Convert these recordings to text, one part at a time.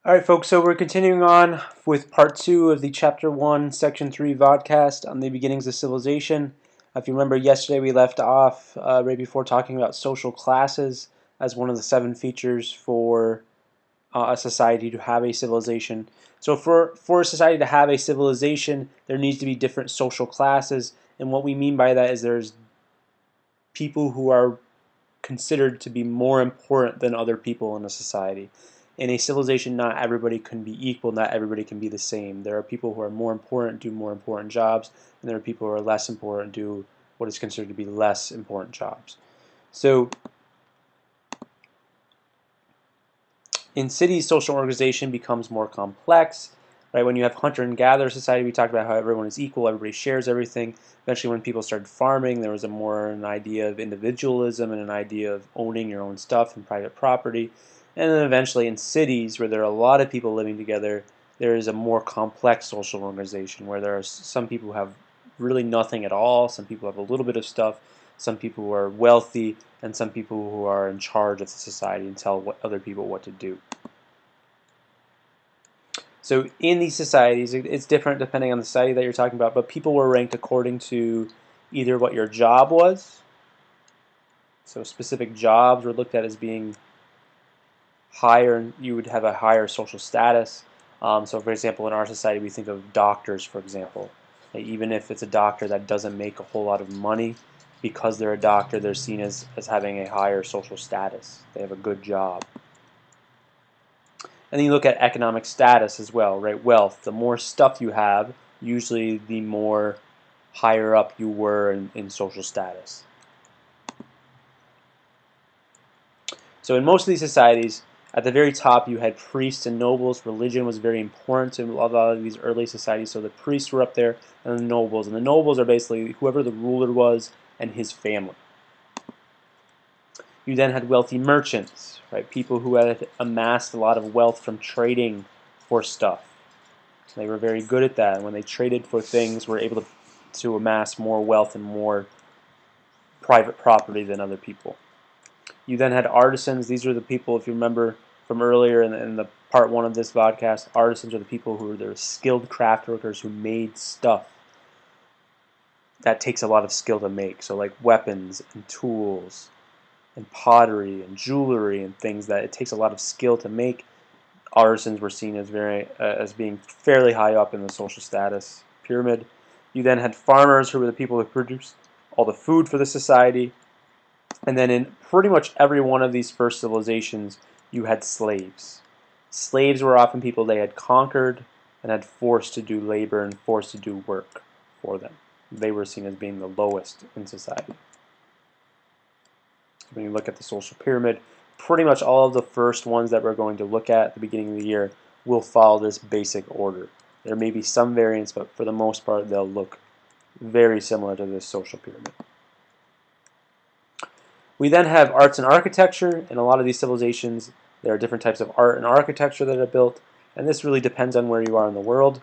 Alright folks, so we're continuing on with part 2 of the chapter 1 section 3 vodcast on the beginnings of civilization. If you remember, yesterday we left off right before talking about social classes as one of the 7 features for a society to have a civilization. So for a society to have a civilization, there needs to be different social classes, and what we mean by that is there's people who are considered to be more important than other people in a society. In a civilization, not everybody can be equal, not everybody can be the same. There are people who are more important, do more important jobs, and there are people who are less important, do what is considered to be less important jobs. So in cities, social organization becomes more complex. Right? When you have hunter and gatherer society, we talked about how everyone is equal, everybody shares everything. Eventually, when people started farming, there was an idea of individualism and an idea of owning your own stuff and private property. And then eventually, in cities where there are a lot of people living together, there is a more complex social organization where there are some people who have really nothing at all, some people have a little bit of stuff, some people who are wealthy, and some people who are in charge of the society and tell other people what to do. So in these societies, it's different depending on the society that you're talking about, but people were ranked according to either what your job was. So specific jobs were looked at as being higher, you would have a higher social status. So for example, in our society, we think of doctors, for example. Even if it's a doctor that doesn't make a whole lot of money, because they're a doctor, they're seen as having a higher social status. They have a good job. And then you look at economic status as well, right? Wealth. The more stuff you have, usually the more higher up you were in social status. So in most of these societies, at the very top you had priests and nobles. Religion was very important to a lot of these early societies. So the priests were up there, and the nobles. And the nobles are basically whoever the ruler was and his family. You then had wealthy merchants, right? People who had amassed a lot of wealth from trading for stuff. They were very good at that. And when they traded for things, were able to amass more wealth and more private property than other people. You then had artisans. These were the people, if you remember from earlier in the part 1 of this podcast, artisans are the people who were the skilled craft workers who made stuff. That takes a lot of skill to make. So like weapons and tools and pottery and jewelry and things that it takes a lot of skill to make. Artisans were seen as being fairly high up in the social status pyramid. You then had farmers, who were the people who produced all the food for the society. And then in pretty much every one of these first civilizations, you had slaves. Slaves were often people they had conquered and had forced to do labor and forced to do work for them. They were seen as being the lowest in society. When you look at the social pyramid, pretty much all of the first ones that we're going to look at the beginning of the year will follow this basic order. There may be some variants, but for the most part, they'll look very similar to this social pyramid. We then have arts and architecture. In a lot of these civilizations, there are different types of art and architecture that are built, and this really depends on where you are in the world.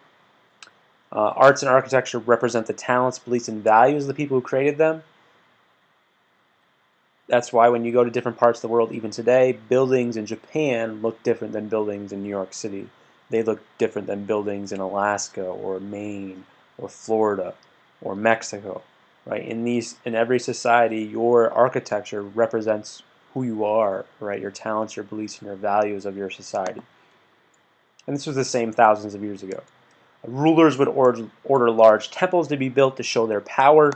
Arts and architecture represent the talents, beliefs, and values of the people who created them. That's why when you go to different parts of the world, even today, buildings in Japan look different than buildings in New York City. They look different than buildings in Alaska or Maine or Florida or Mexico. Right? In every society, your architecture represents who you are, right? Your talents, your beliefs, and your values of your society. And this was the same thousands of years ago. Rulers would order large temples to be built to show their power.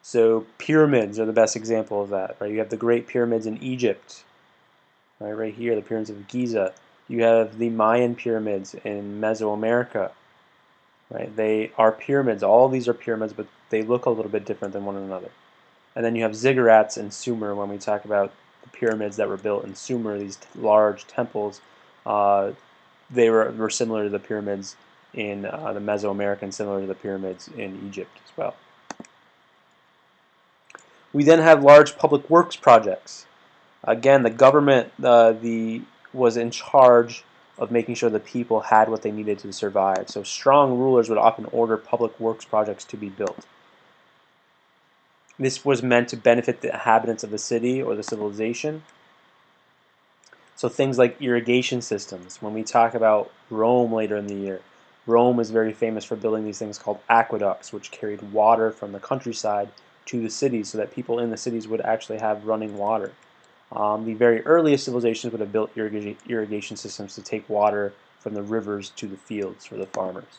So pyramids are the best example of that. Right? You have the Great Pyramids in Egypt, right here, the pyramids of Giza. You have the Mayan pyramids in Mesoamerica. Right? They are pyramids. All of these are pyramids, but they look a little bit different than one another. And then you have ziggurats in Sumer. When we talk about the pyramids that were built in Sumer, these large temples, they were similar to the pyramids in the Mesoamerican, similar to the pyramids in Egypt as well. We then have large public works projects. Again, the government was in charge of making sure the people had what they needed to survive. So strong rulers would often order public works projects to be built. This was meant to benefit the inhabitants of the city or the civilization. So things like irrigation systems. When we talk about Rome later in the year, Rome is very famous for building these things called aqueducts, which carried water from the countryside to the cities so that people in the cities would actually have running water. The very earliest civilizations would have built irrigation systems to take water from the rivers to the fields for the farmers.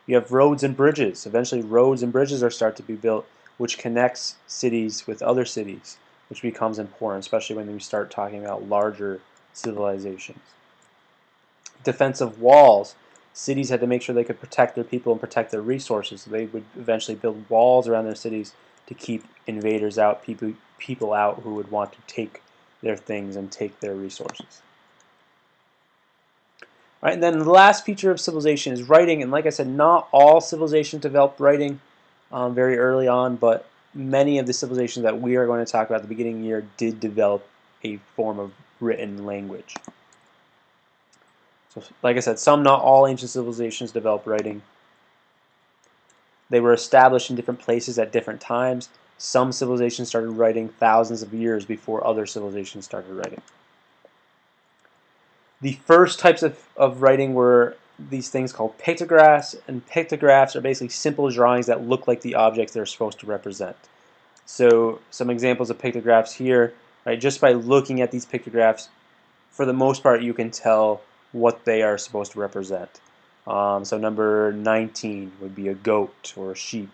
You have roads and bridges. Eventually, roads and bridges are started to be built, which connects cities with other cities, which becomes important, especially when we start talking about larger civilizations. Defensive walls. Cities had to make sure they could protect their people and protect their resources. So they would eventually build walls around their cities to keep invaders out, people out who would want to take their things and take their resources. Right, and then the last feature of civilization is writing, and like I said, not all civilizations developed writing very early on, but many of the civilizations that we are going to talk about at the beginning of the year did develop a form of written language. So, like I said, some, not all ancient civilizations developed writing. They were established in different places at different times. Some civilizations started writing thousands of years before other civilizations started writing. The first types of writing were these things called pictographs, and pictographs are basically simple drawings that look like the objects they're supposed to represent. So some examples of pictographs here, right? Just by looking at these pictographs, for the most part, you can tell what they are supposed to represent. So number 19 would be a goat or a sheep.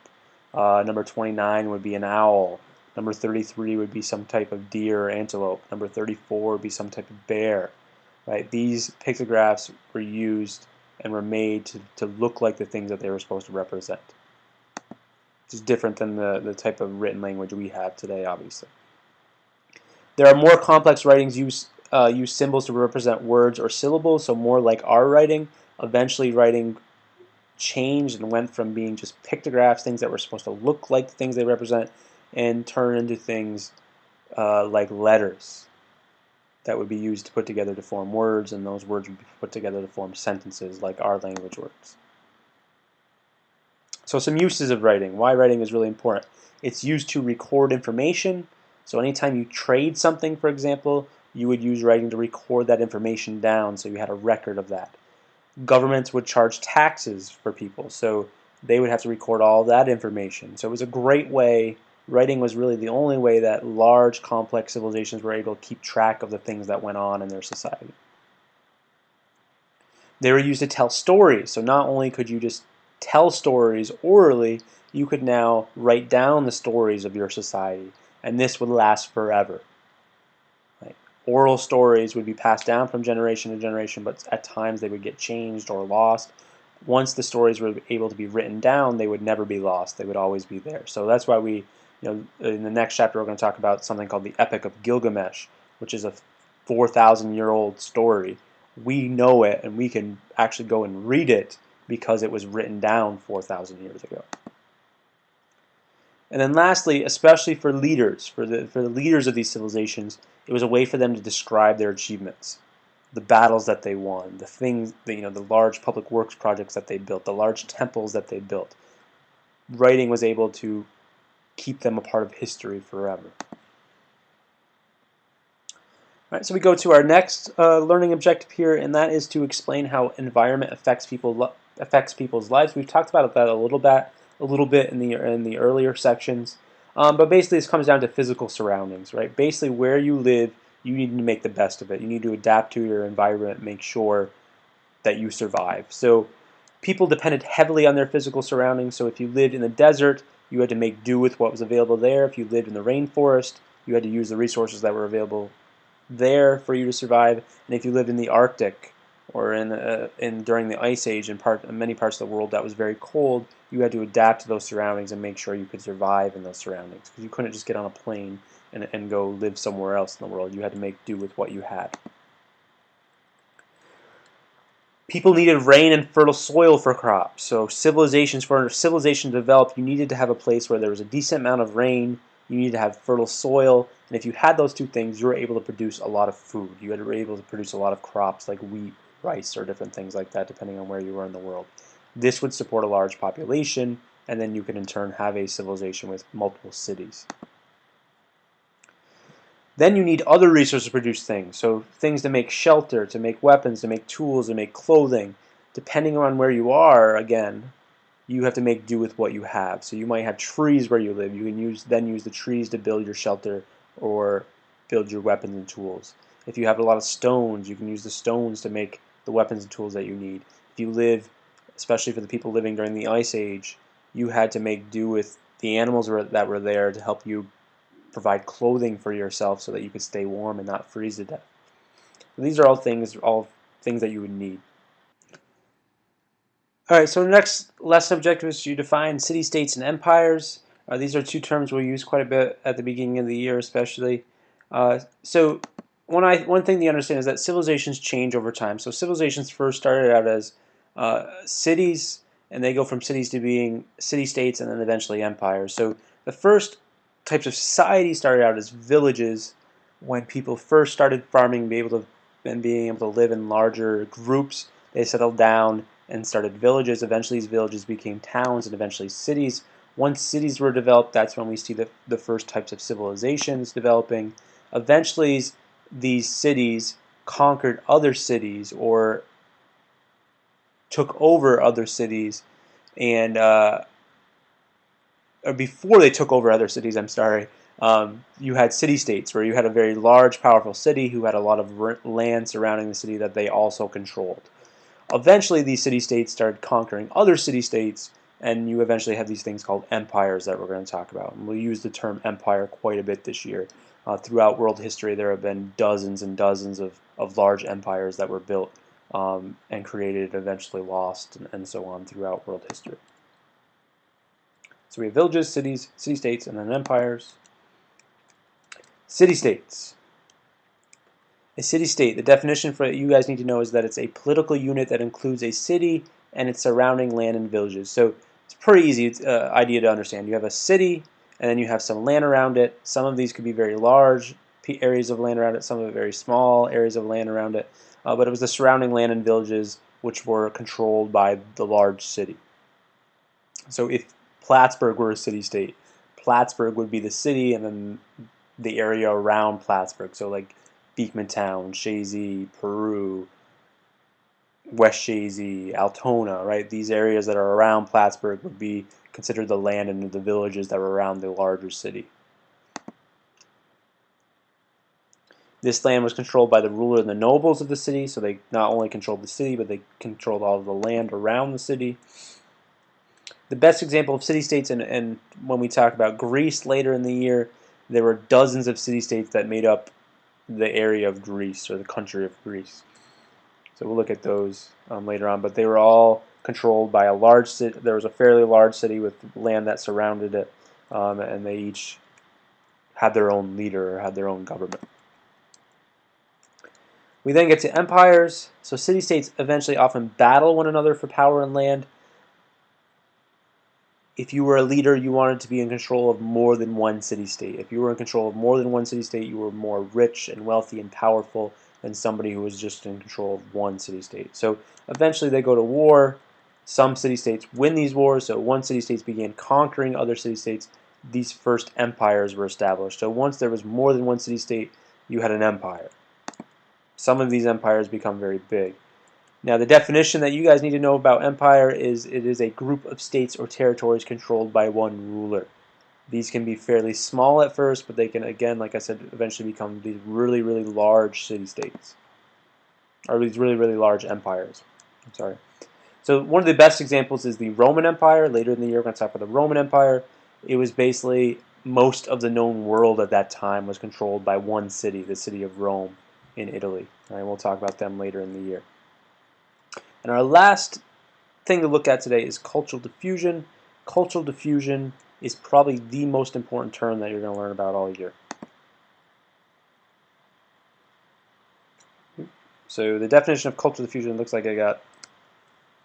Number 29 would be an owl. Number 33 would be some type of deer or antelope. Number 34 would be some type of bear. Right? These pictographs were used and were made to look like the things that they were supposed to represent. Which is different than the type of written language we have today, obviously. There are more complex writings use symbols to represent words or syllables, so more like our writing. Eventually, writing changed and went from being just pictographs, things that were supposed to look like the things they represent, and turn into things like letters that would be used to put together to form words, and those words would be put together to form sentences like our language works. So some uses of writing. Why writing is really important. It's used to record information. So anytime you trade something, for example, you would use writing to record that information down so you had a record of that. Governments would charge taxes for people, so they would have to record all that information. So it was a great way. Writing was really the only way that large, complex civilizations were able to keep track of the things that went on in their society. They were used to tell stories, so not only could you just tell stories orally, you could now write down the stories of your society, and this would last forever. Right? Oral stories would be passed down from generation to generation, but at times they would get changed or lost. Once the stories were able to be written down, they would never be lost. They would always be there. So that's why we, in the next chapter, we're going to talk about something called the Epic of Gilgamesh, which is a 4,000-year-old story. We know it, and we can actually go and read it because it was written down 4,000 years ago. And then lastly, especially for leaders, for the leaders of these civilizations, it was a way for them to describe their achievements, the battles that they won, the things, the large public works projects that they built, the large temples that they built. Writing was able to keep them a part of history forever. All right, so we go to our next learning objective here, and that is to explain how environment affects people's lives. We've talked about that a little bit in the earlier sections, but basically this comes down to physical surroundings, right? Basically, where you live, you need to make the best of it. You need to adapt to your environment, make sure that you survive. So people depended heavily on their physical surroundings. So if you lived in the desert, you had to make do with what was available there. If you lived in the rainforest, you had to use the resources that were available there for you to survive. And if you lived in the Arctic or during the Ice Age in many parts of the world that was very cold, you had to adapt to those surroundings and make sure you could survive in those surroundings, because you couldn't just get on a plane and go live somewhere else in the world. You had to make do with what you had. People needed rain and fertile soil for crops. So for civilization to develop, you needed to have a place where there was a decent amount of rain. You needed to have fertile soil, and if you had those two things, you were able to produce a lot of food. You were able to produce a lot of crops like wheat, rice, or different things like that, depending on where you were in the world. This would support a large population, and then you could in turn have a civilization with multiple cities. Then you need other resources to produce things. So things to make shelter, to make weapons, to make tools, to make clothing. Depending on where you are, again, you have to make do with what you have. So you might have trees where you live. You can then use the trees to build your shelter or build your weapons and tools. If you have a lot of stones, you can use the stones to make the weapons and tools that you need. If you live, especially for the people living during the Ice Age, you had to make do with the animals that were there to help you provide clothing for yourself so that you could stay warm and not freeze to death. These are all things that you would need. All right, so the next lesson objective is to define city-states and empires. These are two terms we'll use quite a bit at the beginning of the year, especially. So one thing to understand is that civilizations change over time. So civilizations first started out as cities, and they go from cities to being city-states and then eventually empires. So the first types of society started out as villages when people first started farming and being able to live in larger groups. They settled down and started villages. Eventually these villages became towns and eventually cities. Once cities were developed, that's when we see the first types of civilizations developing. Eventually these cities conquered other cities or took over other cities, and or before they took over other cities, I'm sorry, you had city-states where you had a very large, powerful city who had a lot of land surrounding the city that they also controlled. Eventually, these city-states started conquering other city-states, and you eventually have these things called empires that we're going to talk about. And we'll use the term empire quite a bit this year. Throughout world history, there have been dozens and dozens of large empires that were built and created, eventually lost, and so on throughout world history. So we have villages, cities, city-states, and then empires. City-states. A city-state, the definition for you guys need to know is that it's a political unit that includes a city and its surrounding land and villages. So it's pretty easy idea to understand. You have a city, and then you have some land around it. Some of these could be very large areas of land around it, some of it very small areas of land around it. But it was the surrounding land and villages which were controlled by the large city. So if Plattsburgh were a city-state, Plattsburgh would be the city, and then the area around Plattsburgh. So like Beekmantown, Chazy, Peru, West Chazy, Altona, right? These areas that are around Plattsburgh would be considered the land and the villages that were around the larger city. This land was controlled by the ruler and the nobles of the city, so they not only controlled the city, but they controlled all of the land around the city. The best example of city-states, and when we talk about Greece later in the year, there were dozens of city-states that made up the area of Greece, or the country of Greece. So we'll look at those later on, but they were all controlled by a large city. There was a fairly large city with land that surrounded it, and they each had their own leader or had their own government. We then get to empires. So city-states eventually often battle one another for power and land. If you were a leader, you wanted to be in control of more than one city-state. If you were in control of more than one city-state, you were more rich and wealthy and powerful than somebody who was just in control of one city-state. So eventually they go to war. Some city-states win these wars. So once city-states began conquering other city-states, these first empires were established. So once there was more than one city-state, you had an empire. Some of these empires become very big. Now, the definition that you guys need to know about empire is it is a group of states or territories controlled by one ruler. These can be fairly small at first, but they can, again, like I said, eventually become these really, really large city-states, or these really, really large empires. I'm sorry. So one of the best examples is the Roman Empire. Later in the year, we're going to talk about the Roman Empire. It was basically most of the known world at that time was controlled by one city, the city of Rome in Italy. All right, we'll talk about them later in the year. And our last thing to look at today is cultural diffusion. Cultural diffusion is probably the most important term that you're going to learn about all year. So the definition of cultural diffusion looks like I got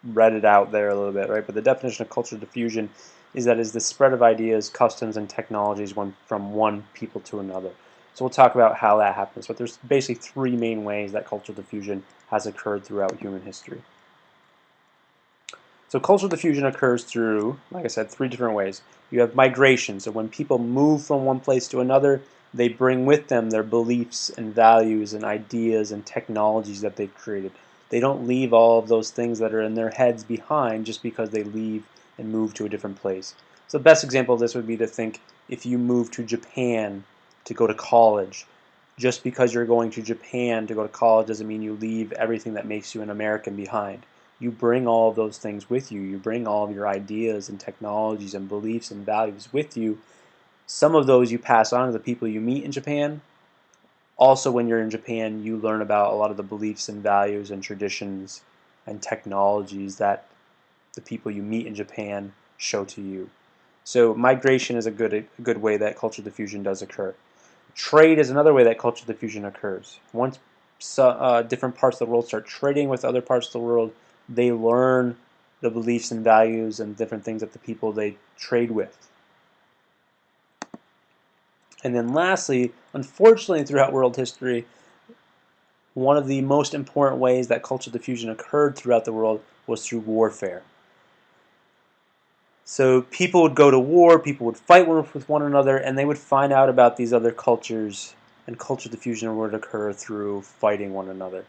read it out there a little bit, right? But the definition of cultural diffusion is that is the spread of ideas, customs, and technologies from one people to another. So we'll talk about how that happens. But there's basically three main ways that cultural diffusion has occurred throughout human history. So cultural diffusion occurs through, like I said, three different ways. You have migration, so when people move from one place to another, they bring with them their beliefs and values and ideas and technologies that they've created. They don't leave all of those things that are in their heads behind just because they leave and move to a different place. So the best example of this would be to think if you move to Japan to go to college. Just because you're going to Japan to go to college doesn't mean you leave everything that makes you an American behind. You bring all of those things with you. You bring all of your ideas and technologies and beliefs and values with you. Some of those you pass on to the people you meet in Japan. Also, when you're in Japan, you learn about a lot of the beliefs and values and traditions and technologies that the people you meet in Japan show to you. So migration is a good way that cultural diffusion does occur. Trade is another way that cultural diffusion occurs. Once different parts of the world start trading with other parts of the world, they learn the beliefs and values and different things that the people they trade with. And then lastly, unfortunately throughout world history, one of the most important ways that cultural diffusion occurred throughout the world was through warfare. So people would go to war, people would fight with one another, and they would find out about these other cultures, and cultural diffusion would occur through fighting one another,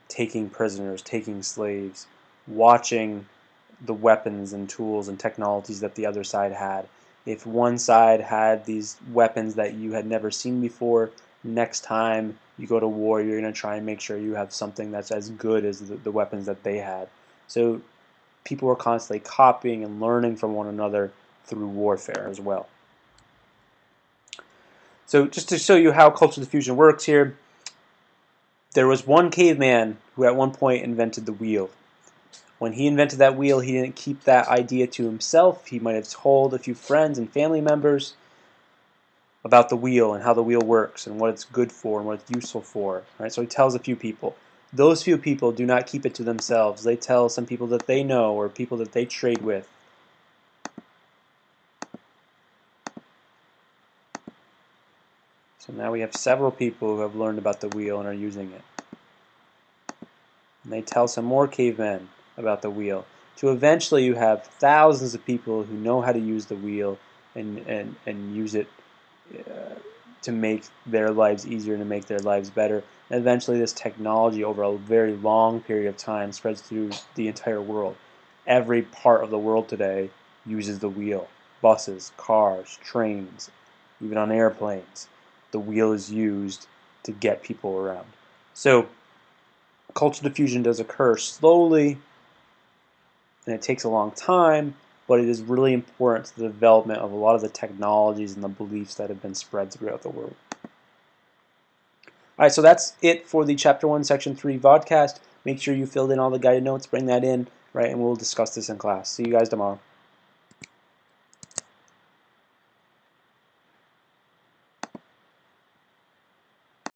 taking prisoners, taking slaves, watching the weapons and tools and technologies that the other side had. If one side had these weapons that you had never seen before, next time you go to war, you're going to try and make sure you have something that's as good as the weapons that they had. So people were constantly copying and learning from one another through warfare as well. So just to show you how cultural diffusion works here, there was one caveman who at one point invented the wheel. When he invented that wheel, he didn't keep that idea to himself. He might have told a few friends and family members about the wheel and how the wheel works and what it's good for and what it's useful for. Right? So he tells a few people. Those few people do not keep it to themselves. They tell some people that they know or people that they trade with. So now we have several people who have learned about the wheel and are using it. And they tell some more cavemen about the wheel. To eventually you have thousands of people who know how to use the wheel and use it to make their lives easier and to make their lives better. And eventually this technology over a very long period of time spreads through the entire world. Every part of the world today uses the wheel. Buses, cars, trains, even on airplanes. The wheel is used to get people around. So cultural diffusion does occur slowly and it takes a long time, but it is really important to the development of a lot of the technologies and the beliefs that have been spread throughout the world. Alright, so that's it for the Chapter 1, Section 3 vodcast. Make sure you filled in all the guided notes, bring that in, right, and we'll discuss this in class. See you guys tomorrow.